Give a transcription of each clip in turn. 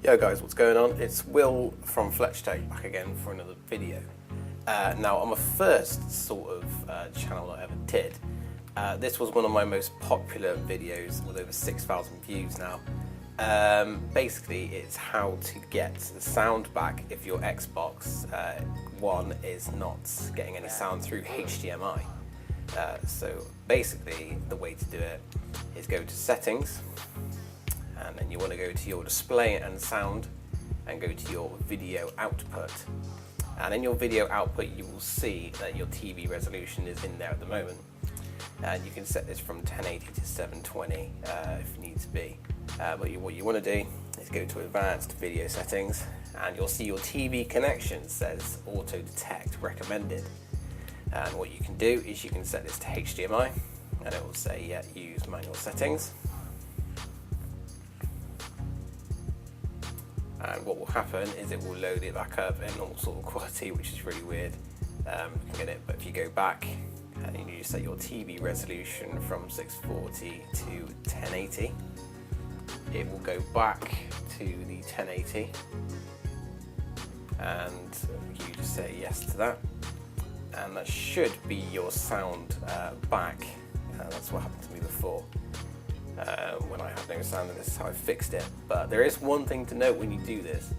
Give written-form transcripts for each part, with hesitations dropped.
Yo guys, what's going on? It's Will from FletchTech back again for another video. Now on my first sort of channel I ever did, this was one of my most popular videos with over 6,000 views now. Basically it's how to get the sound back if your Xbox One is not getting any sound through HDMI. So basically the way to do it is go to settings, and then you want to go to your display and sound and go to your video output, and in your video output you will see that your TV resolution is in there at the moment, and you can set this from 1080 to 720 if need to be, but what you want to do is go to advanced video settings, and you'll see your TV connection says auto detect recommended, and what you can do is you can set this to HDMI and it will say yeah, use manual settings. And what will happen is it will load it back up in all sort of quality, which is really weird. You can get it, but if you go back and you need to set your TV resolution from 640 to 1080, it will go back to the 1080, and you just say yes to that, and that should be your sound back. That's what happened to me before. When I had no sound, and this is how I fixed it. But there is one thing to note when you do this.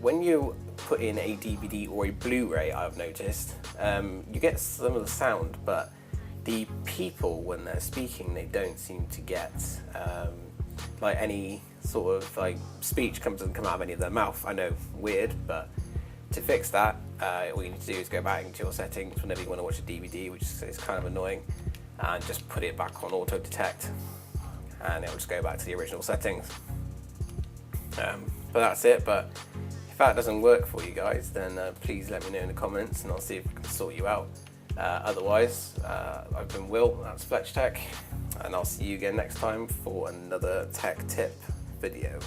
When you put in a DVD or a Blu-ray, I've noticed, you get some of the sound, but the people, when they're speaking, they don't seem to get like any sort of like speech doesn't come out of any of their mouth. I know, weird, but to fix that, all you need to do is go back into your settings whenever you want to watch a DVD, which is kind of annoying, and just put it back on auto detect, and it'll just go back to the original settings. But that's it. But if that doesn't work for you guys, then please let me know in the comments and I'll see if I can sort you out. Otherwise, I've been Will, that's FletchTech, and I'll see you again next time for another tech tip video.